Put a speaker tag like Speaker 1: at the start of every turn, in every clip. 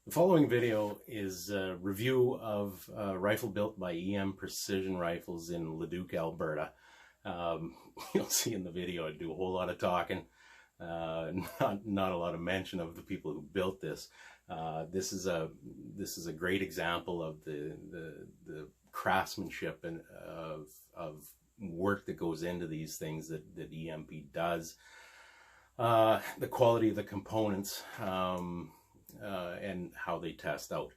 Speaker 1: The following video is a review of a rifle built by EM Precision Rifles in Leduc, Alberta. You'll see in the video I do a whole lot of talking, not a lot of mention of the people who built this. This is a great example of the craftsmanship and of work that goes into these things that EMP does. The quality of the components. And how they test out.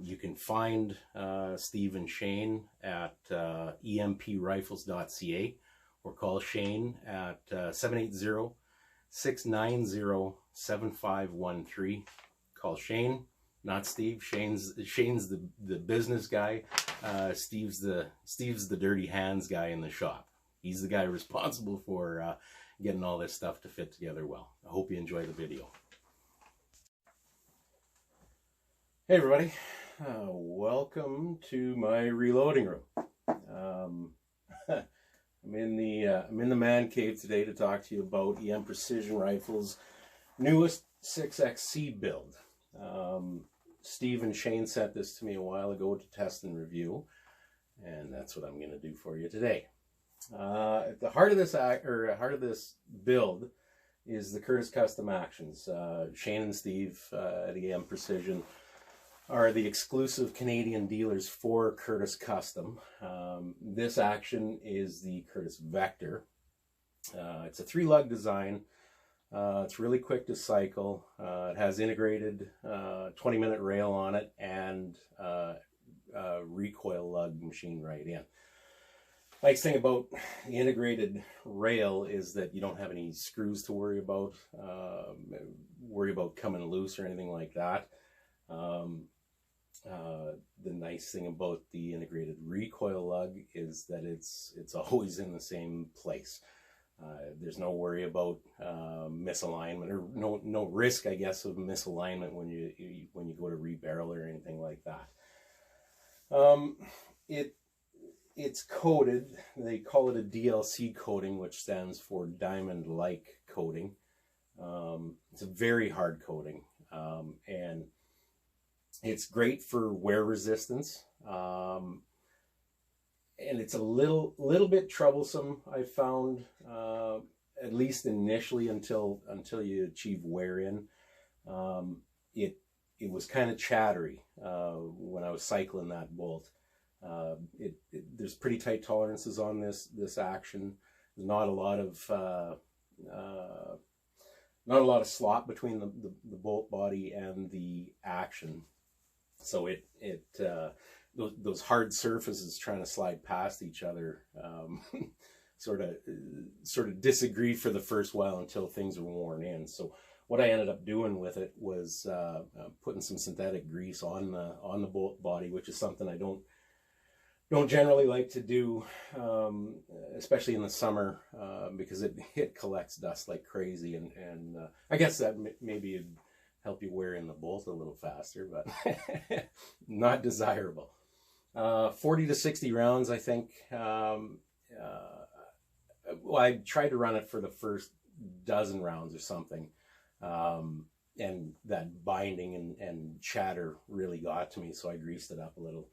Speaker 1: You can find Steve and Shane at emprifles.ca or call Shane at 780-690-7513. Call Shane, not Steve. Shane's the business guy. Steve's the dirty hands guy in the shop. He's the guy responsible for getting all this stuff to fit together well. I hope you enjoy the video. Hey everybody, welcome to my reloading room. I'm in the man cave today to talk to you about EM Precision Rifles' newest 6XC build. Steve and Shane sent this to me a while ago to test and review, and that's what I'm going to do for you today. At the heart of this build is the Curtis Custom Actions. Shane and Steve at EM Precision are the exclusive Canadian dealers for Curtis Custom. This action is the Curtis Vector. It's a 3-lug design. It's really quick to cycle. It has integrated 20-minute rail on it and recoil lug machine right in. Nice thing about the integrated rail is that you don't have any screws to worry about coming loose or anything like that. The nice thing about the integrated recoil lug is that it's always in the same place. There's no worry about misalignment, or no risk, I guess, of misalignment when you go to rebarrel or anything like that. It's coated. They call it a DLC coating, which stands for diamond-like coating. It's a very hard coating, and it's great for wear resistance, and it's a little bit troublesome, I found, at least initially until you achieve wear in. It was kind of chattery when I was cycling that bolt. There's pretty tight tolerances on this action. There's not a lot of slot between the bolt body and the action. So those hard surfaces trying to slide past each other sort of disagree for the first while until things are worn in. So what I ended up doing with it was putting some synthetic grease on the bolt body, which is something I don't generally like to do, especially in the summer, because it collects dust like crazy, and I guess that maybe it'd help you wear in the bolt a little faster, but not desirable. 40 to 60 rounds, I think. Well, I tried to run it for the first dozen rounds or something, and that binding and chatter really got to me, so I greased it up a little.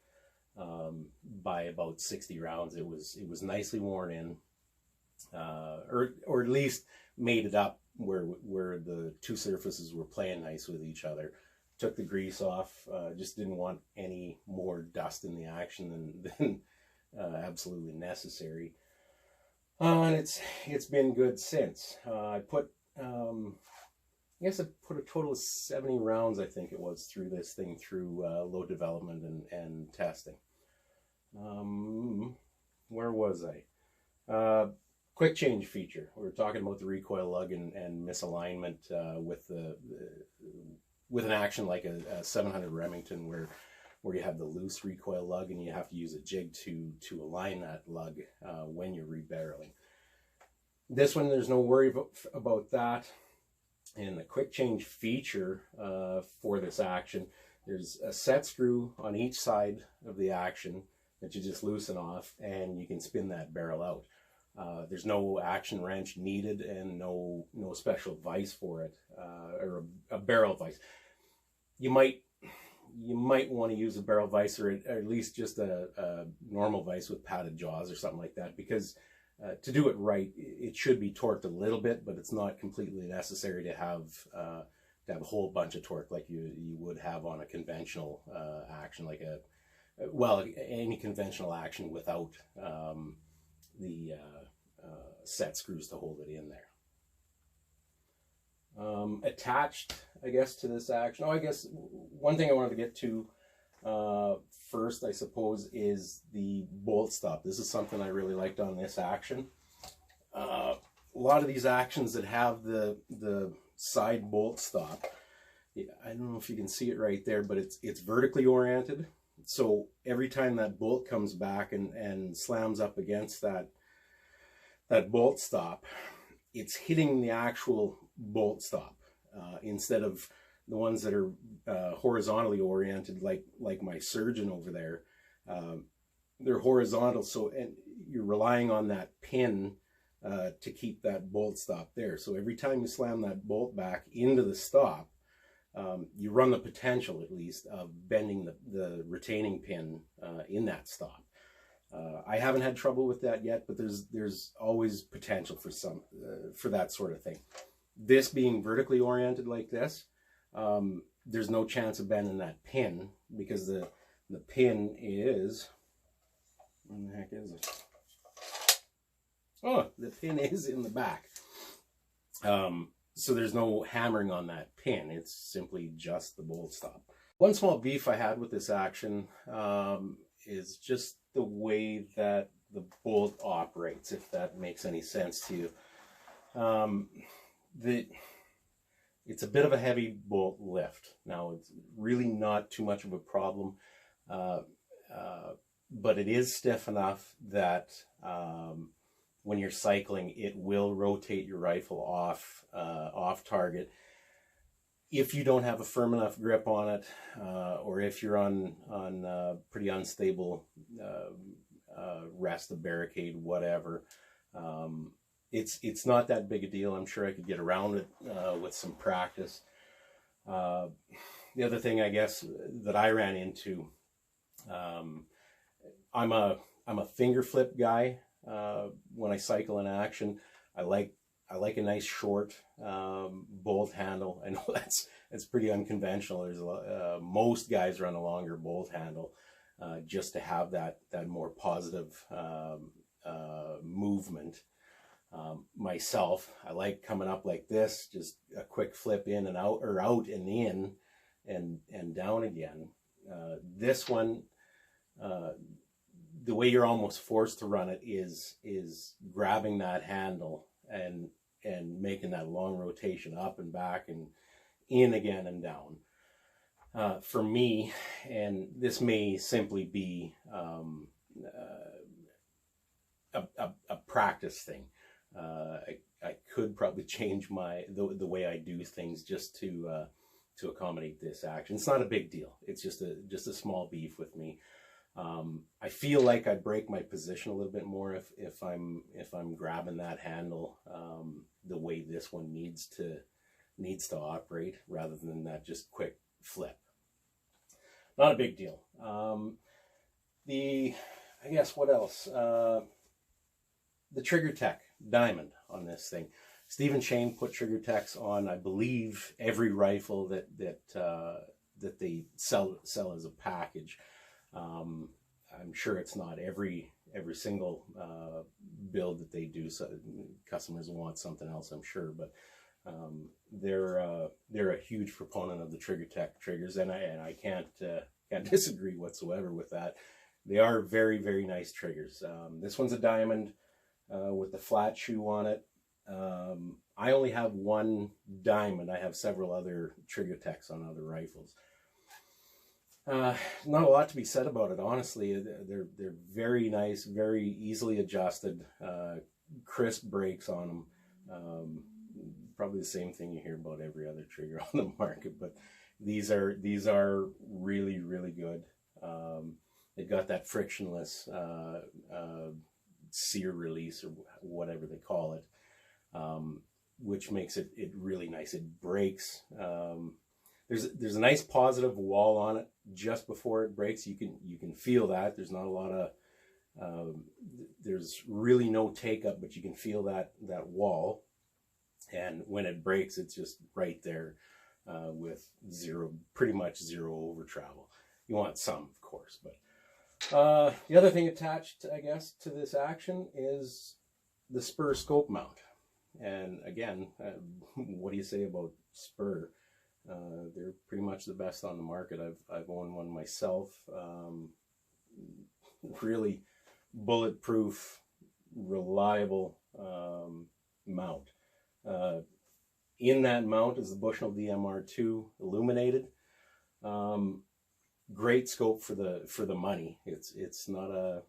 Speaker 1: By about 60 rounds, it was nicely worn in, or at least made it up where the two surfaces were playing nice with each other. Took the grease off. Just didn't want any more dust in the action than absolutely necessary. And it's been good since. I guess I put a total of 70 rounds, I think it was, through this thing through load development and testing. Where was I? Quick change feature. We were talking about the recoil lug and misalignment with an action like a 700 Remington, where you have the loose recoil lug and you have to use a jig to align that lug when you're rebarreling. This one, there's no worry about that. And the quick change feature for this action, there's a set screw on each side of the action that you just loosen off, and you can spin that barrel out. There's no action wrench needed, and no special vise for it, or a barrel vise. you might want to use a barrel vise, or at least just a normal vise with padded jaws or something like that, because to do it right, it should be torqued a little bit, but it's not completely necessary to have a whole bunch of torque like you would have on a conventional action, like any conventional action without the set screws to hold it in there. Attached, I guess, to this action. Oh, I guess one thing I wanted to get to first, I suppose, is the bolt stop. This is something I really liked on this action. A lot of these actions that have the side bolt stop, I don't know if you can see it right there, but it's vertically oriented. So every time that bolt comes back and slams up against that bolt stop, it's hitting the actual bolt stop instead of the ones that are horizontally oriented, like my surgeon over there. They're horizontal, so and you're relying on that pin to keep that bolt stop there. So every time you slam that bolt back into the stop, you run the potential, at least, of bending the retaining pin in that stop. I haven't had trouble with that yet, but there's always potential for that sort of thing. This being vertically oriented like this, there's no chance of bending that pin, because the pin is, where the heck is it? Oh, the pin is in the back. So there's no hammering on that pin. It's simply just the bolt stop. One small beef I had with this action is just the way that the bolt operates, if that makes any sense to you. It's a bit of a heavy bolt lift. Now, it's really not too much of a problem, but it is stiff enough that when you're cycling, it will rotate your rifle off target if you don't have a firm enough grip on it, or if you're on pretty unstable rest, a barricade, whatever. It's not that big a deal. I'm sure I could get around it with some practice. The other thing, I guess, that I ran into, I'm a finger flip guy when I cycle in action. I like a nice short bolt handle. I know that's pretty unconventional. There's most guys run a longer bolt handle just to have that more positive movement. Myself, I like coming up like this, just a quick flip in and out, or out and in and down again. This one, the way you're almost forced to run it is grabbing that handle and making that long rotation up and back and in again and down. For me, and this may simply be a practice thing. I could probably change the way I do things just to accommodate this action. It's not a big deal. It's just a small beef with me. I feel like I break my position a little bit more if I'm grabbing that handle the way this one needs to operate, rather than that just quick flip. Not a big deal. I guess what else? The Trigger Tech diamond on this thing. Steve and Shane put Trigger Techs on, I believe, every rifle that they sell as a package. I'm sure it's not every single build that they do. So customers want something else, I'm sure, but they're a huge proponent of the Trigger Tech triggers, and I can't disagree whatsoever with that. They are very, very nice triggers. This one's a diamond with the flat shoe on it. I only have one diamond. I have several other Trigger Techs on other rifles. Not a lot to be said about it, honestly. They're very nice, very easily adjusted, crisp brakes on them. Probably the same thing you hear about every other trigger on the market, but these are really, really good. They've got that frictionless sear release, or whatever they call it, which makes it really nice. It breaks there's a nice positive wall on it just before it breaks. You can feel that. There's not a lot of there's really no take up, but you can feel that wall. And when it breaks, it's just right there with pretty much zero over travel. You want some, of course, but the other thing attached, I guess, to this action is the Spur scope mount. And again, what do you say about Spur? They're pretty much the best on the market. I've owned one myself. Really bulletproof, reliable mount. In that mount is the Bushnell DMR2 illuminated. Great scope for the money. It's not a,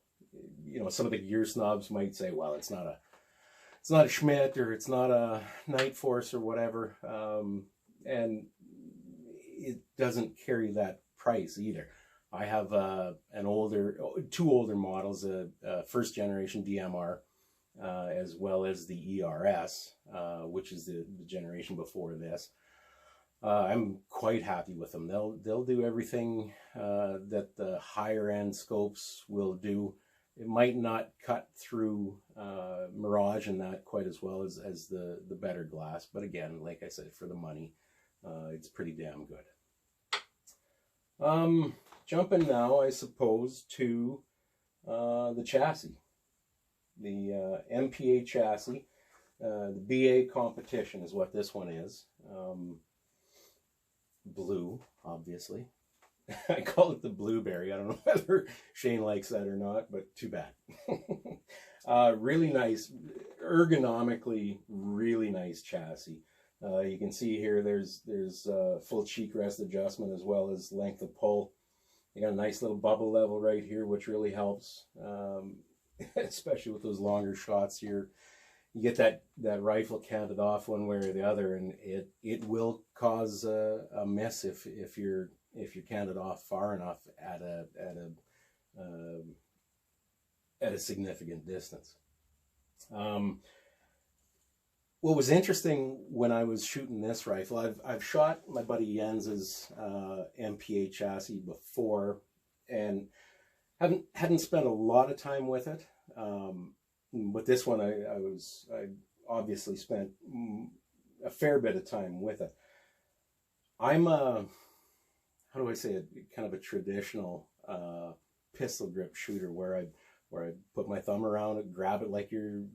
Speaker 1: you know, some of the gear snobs might say, well, it's not a Schmidt or it's not a Night Force or whatever, and it doesn't carry that price either. I have two older models, a first generation DMR, as well as the ERS, which is the generation before this. I'm quite happy with them. They'll do everything that the higher end scopes will do. It might not cut through Mirage and that quite as well as the better glass, but again, like I said, for the money, it's pretty damn good. Jumping now, I suppose, to the chassis. The MPA chassis, the BA competition is what this one is. Blue, obviously. I call it the blueberry. I don't know whether Shane likes that or not, but too bad. Really nice, ergonomically, really nice chassis. You can see here there's full cheek rest adjustment as well as length of pull. You got a nice little bubble level right here, which really helps, especially with those longer shots here. You get that rifle canted off one way or the other, and it will cause a miss if you're canted off far enough at a significant distance. What was interesting when I was shooting this rifle, I've shot my buddy Jens's MPA chassis before, and hadn't spent a lot of time with it. But this one, I obviously spent a fair bit of time with it. I'm how do I say it? Kind of a traditional pistol grip shooter, where I put my thumb around it, grab it like you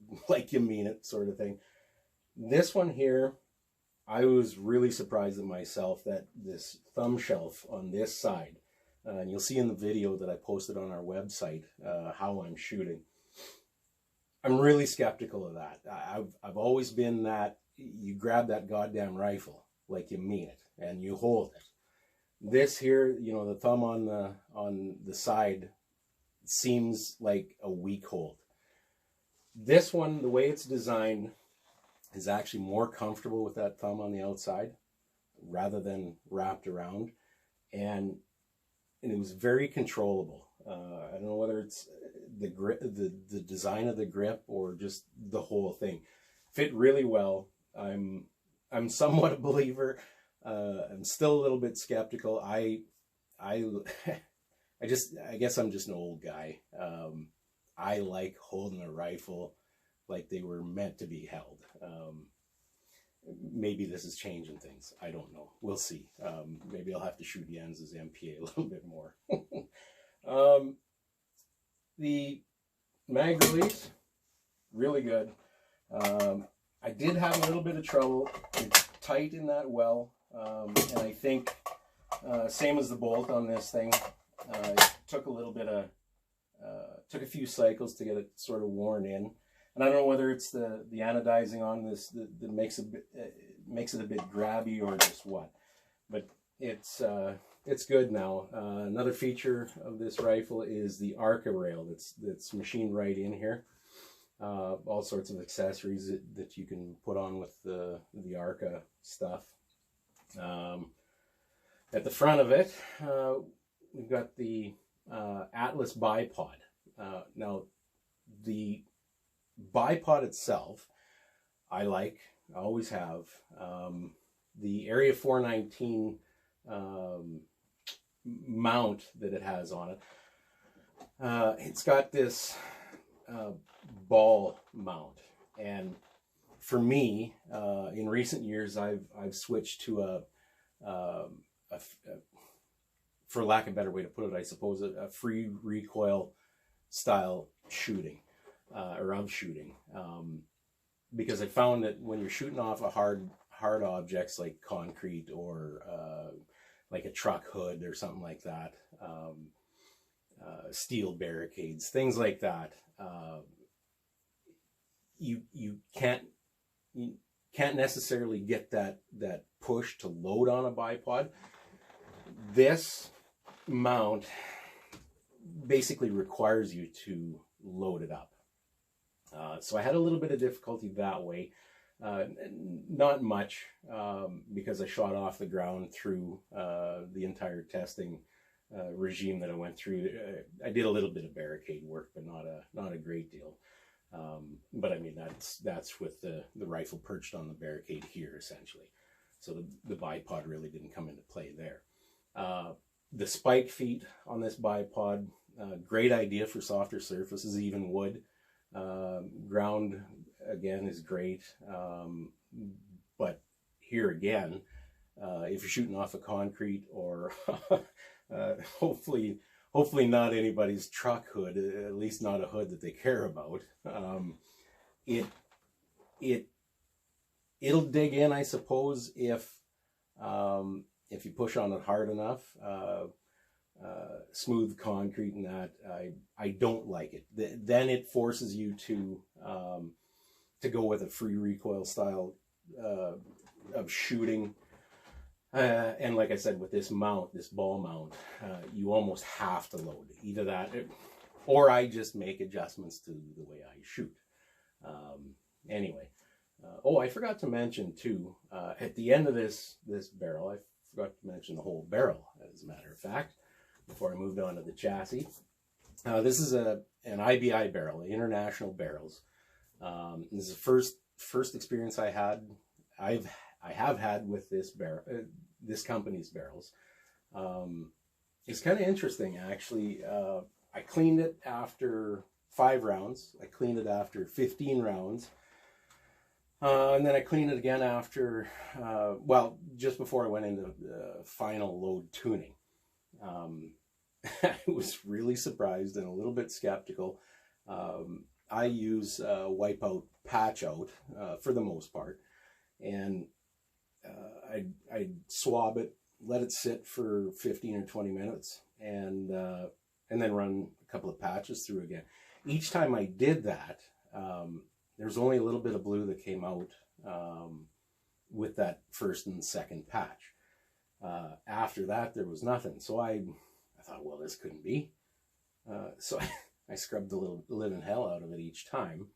Speaker 1: mean it, sort of thing. This one here, I was really surprised at myself that this thumb shelf on this side, and you'll see in the video that I posted on our website how I'm shooting. I'm really skeptical of that. I've always been that you grab that goddamn rifle like you mean it and you hold it. This here, you know, the thumb on the side seems like a weak hold. This one, the way it's designed, is actually more comfortable with that thumb on the outside rather than wrapped around, and it was very controllable. I don't know whether it's the grip, the design of the grip, or just the whole thing. Fit really well. I'm somewhat a believer. I'm still a little bit skeptical. I guess I'm just an old guy. I like holding a rifle like they were meant to be held. Maybe this is changing things. I don't know. We'll see. Maybe I'll have to shoot Jens's MPA a little bit more. The mag release, really good. I did have a little bit of trouble. It's tight in that well, and I think same as the bolt on this thing, it took a little bit of took a few cycles to get it sort of worn in. And I don't know whether it's the anodizing on this that makes it a bit grabby or just what, but it's good now. Another feature of this rifle is the ARCA rail that's machined right in here. All sorts of accessories that you can put on with the ARCA stuff. At the front of it, we've got the Atlas Bipod. Now, the Bipod itself, I always have. The Area 419 mount that it has on it. It's got this ball mount, and for me, in recent years, I've switched to for lack of a better way to put it, I suppose, a free recoil style shooting, or of shooting, because I found that when you're shooting off a hard objects like concrete or like a truck hood or something like that, steel barricades, things like that, you can't necessarily get that push to load on a bipod. This mount basically requires you to load it up. So I had a little bit of difficulty that way. Not much, because I shot off the ground through the entire testing regime that I went through. I did a little bit of barricade work, but not a great deal. But I mean, that's with the rifle perched on the barricade here, essentially. So the bipod really didn't come into play there. The spike feet on this bipod, great idea for softer surfaces, even wood. Ground, again, is great. But here again, if you're shooting off of concrete or hopefully not anybody's truck hood, at least not a hood that they care about, it'll dig in, I suppose, if you push on it hard enough. Smooth concrete and that, I don't like it. Then it forces you to go with a free recoil style of shooting. And like I said, with this mount, this ball mount, you almost have to load either that, or I just make adjustments to the way I shoot. Anyway, oh, I forgot to mention too, at the end of this barrel, I forgot to mention the whole barrel, as a matter of fact, before I moved on to the chassis. This is an IBI barrel, International Barrels. This is the first experience I have had with this barrel, this company's barrels. It's kind of interesting, actually. I cleaned it after 5 rounds. I cleaned it after 15 rounds. And then I cleaned it again after, well, just before I went into final load tuning. I was really surprised and a little bit skeptical. I use Wipeout Patch Out for the most part. And I'd swab it, let it sit for 15 or 20 minutes, and then run a couple of patches through again. Each time I did that, there was only a little bit of blue that came out with that first and second patch. After that, there was nothing. So I thought, well, this couldn't be. So I scrubbed the living hell out of it each time,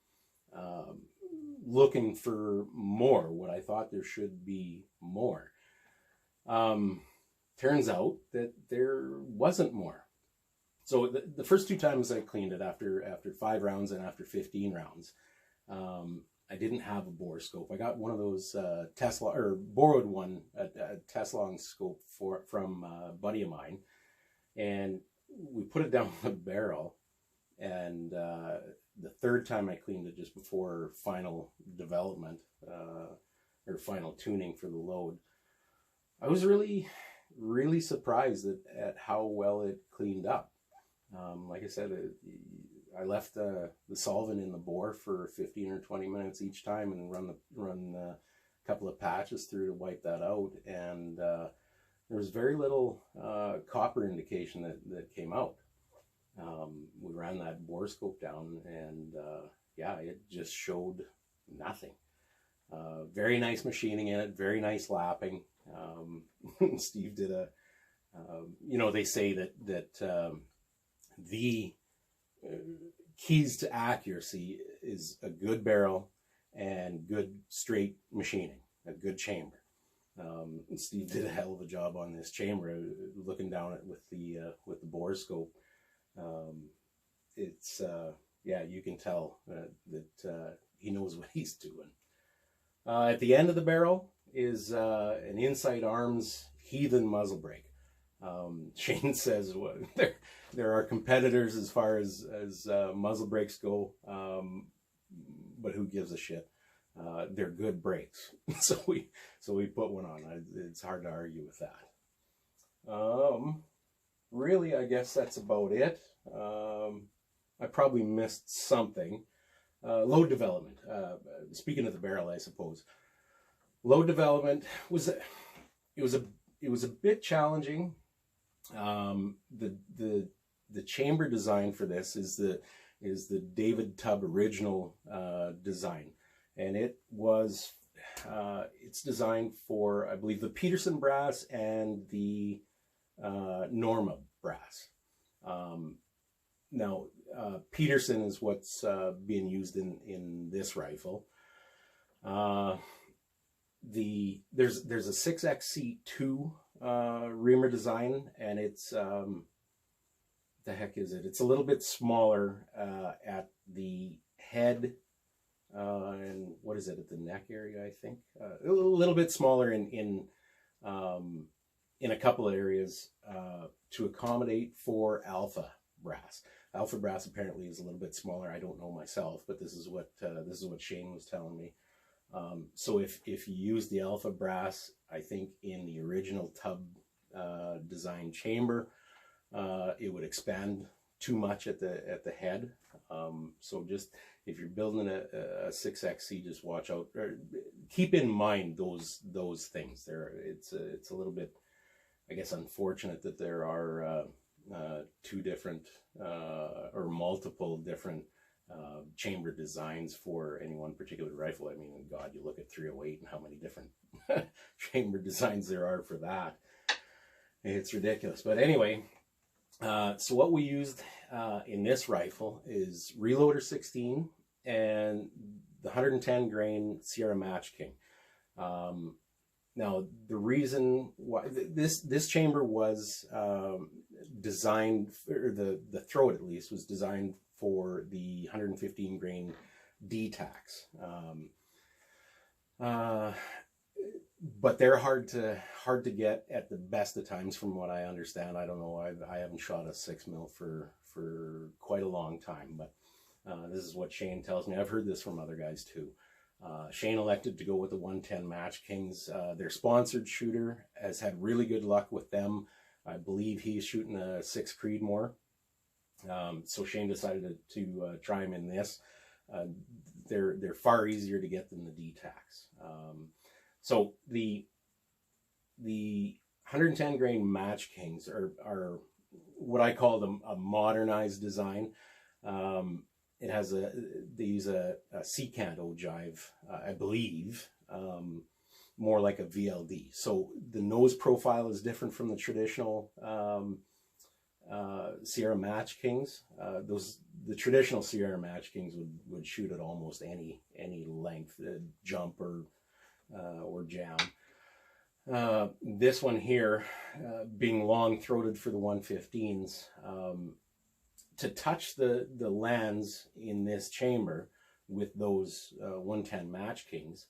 Speaker 1: looking for more, what I thought there should be more. Turns out that there wasn't more. So the first 2 times I cleaned it after 5 rounds and after 15 rounds, I didn't have a bore scope. I got one of those Tesla, or borrowed one, a Tesla scope from a buddy of mine, and we put it down the barrel. And the 3rd time I cleaned it, just before final development or final tuning for the load, I was really surprised at how well it cleaned up. Like I said, I left the solvent in the bore for 15 or 20 minutes each time, and run a couple of patches through to wipe that out, and there was very little copper indication that came out. We ran that bore scope down, and yeah, it just showed nothing. Very nice machining in it, very nice lapping. Steve did a, they say that the keys to accuracy is a good barrel and good straight machining, a good chamber. Steve did a hell of a job on this chamber, looking down at with the bore scope. It's yeah, you can tell that he knows what he's doing. At the end of the barrel is an inside arms heathen muzzle brake. Shane says there are competitors as far as muzzle brakes go, but who gives a shit? They're good brakes, so we put one on. It's hard to argue with that. Really, I guess that's about it. I probably missed something. Load development. Speaking of the barrel, I suppose. Load development was a bit challenging. The chamber design for this is the David Tubb original design, and it's designed for, I believe, the Peterson brass and the Norma brass. Now Peterson is what's being used in this rifle. There's a 6XC2 reamer design, and it's the heck is it? It's a little bit smaller at the head, and what is it, at the neck area? I think a little bit smaller in a couple of areas to accommodate for alpha brass. Alpha brass apparently is a little bit smaller. I don't know myself, but this is what Shane was telling me. So if you use the alpha brass, I think in the original Tubb design chamber, it would expand too much at the head. So just if you're building a 6XC, just watch out, or keep in mind those things. It's a little bit, I guess, unfortunate that there are two different or multiple different chamber designs for any one particular rifle. I mean, God, you look at 308 and how many different chamber designs there are for that. It's ridiculous. But anyway, so what we used in this rifle is Reloader 16 and the 110 grain Sierra Match King. Now, the reason why this chamber was designed, or the throat at least, was designed for the 115 grain D-Tacs. But they're hard to get at the best of times, from what I understand. I don't know. I haven't shot a 6mm for quite a long time, but this is what Shane tells me. I've heard this from other guys too. Shane elected to go with the 110 Match Kings. Their sponsored shooter has had really good luck with them. I believe he's shooting a 6 Creedmoor. So Shane decided to try him in this. They're far easier to get than the D-Tacs. So the 110 grain Match Kings are what I call them a modernized design. It has they use a secant ogive, I believe, more like a VLD. So the nose profile is different from the traditional Sierra Match Kings. The traditional Sierra Match Kings would shoot at almost any length, jump or jam. This one here, being long-throated for the 115s, to touch the lands in this chamber with those 110 Match Kings,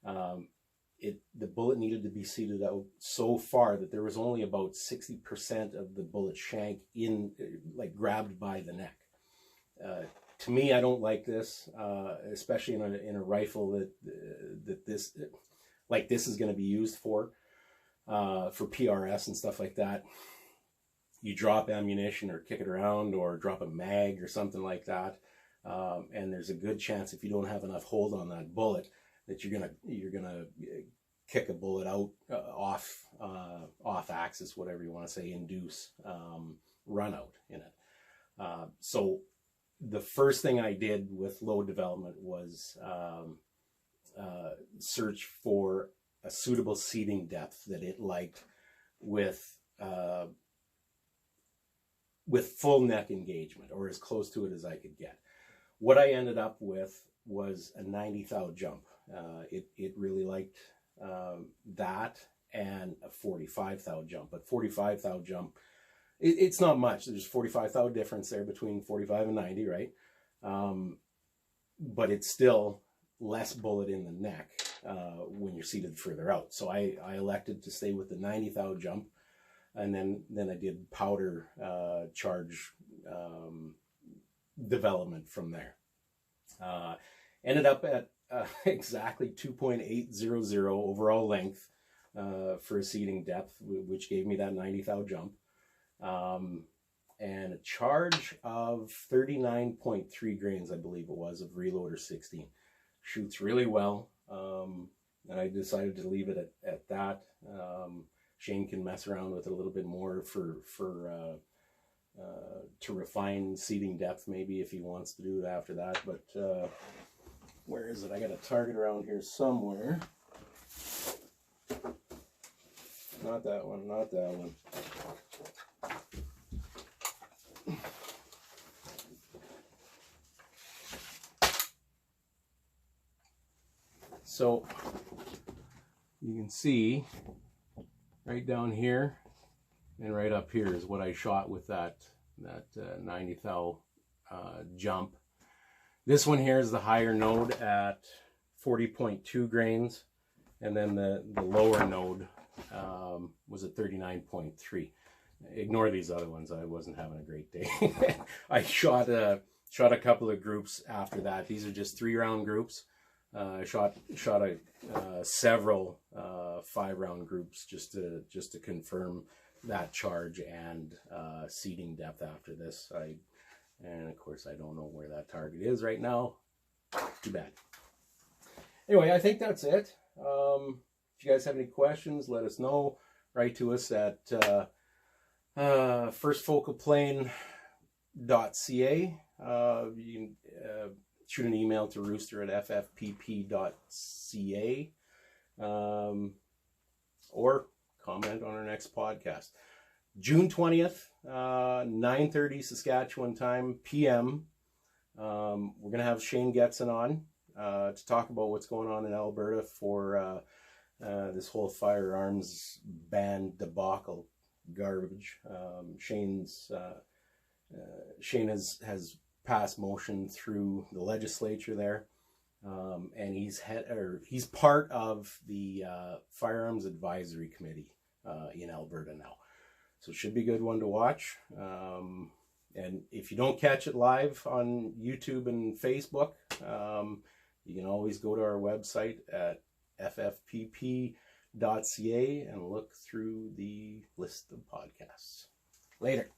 Speaker 1: the bullet needed to be seated out so far that there was only about 60% of the bullet shank grabbed by the neck. To me, I don't like this, especially in a rifle that this is going to be used for PRS and stuff like that. You drop ammunition or kick it around or drop a mag or something like that, and there's a good chance, if you don't have enough hold on that bullet, that you're gonna kick a bullet out off axis, whatever you want to say, induce run out in it. So the first thing I did with load development was search for a suitable seating depth that it liked with full neck engagement, or as close to it as I could get. What I ended up with was a 90 thou jump. It really liked that, and a 45 thou jump. But 45 thou jump, it's not much. There's 45 thou difference there between 45 and 90, right? But it's still less bullet in the neck when you're seated further out. So I elected to stay with the 90 thou jump, and then I did powder charge development from there. Ended up at exactly 2.800 overall length for a seating depth, which gave me that 90 thou jump. And a charge of 39.3 grains, I believe it was, of reloader 16. Shoots really well, and I decided to leave it at that. Shane can mess around with it a little bit more to refine seating depth, maybe, if he wants to do it after that. But where is it? I got a target around here somewhere. Not that one, not that one. So you can see right down here and right up here is what I shot with that 90 thou jump. This one here is the higher node at 40.2 grains, and then the lower node was at 39.3. Ignore these other ones. I wasn't having a great day. I shot a couple of groups after that. These are just 3-round groups. I shot several 5-round groups just to confirm that charge and seating depth after this. And of course I don't know where that target is right now. Too bad. Anyway, I think that's it. If you guys have any questions, let us know. Write to us at firstfocalplane.ca. You can shoot an email to rooster@ffpp.ca, or comment on our next podcast. June 20th, 9:30 Saskatchewan time, PM. We're going to have Shane Getson on to talk about what's going on in Alberta for this whole firearms ban debacle garbage. Shane has passed motion through the legislature there, and he's part of the Firearms Advisory Committee in Alberta now. So it should be a good one to watch. And if you don't catch it live on YouTube and Facebook, you can always go to our website at ffpp.ca and look through the list of podcasts. Later.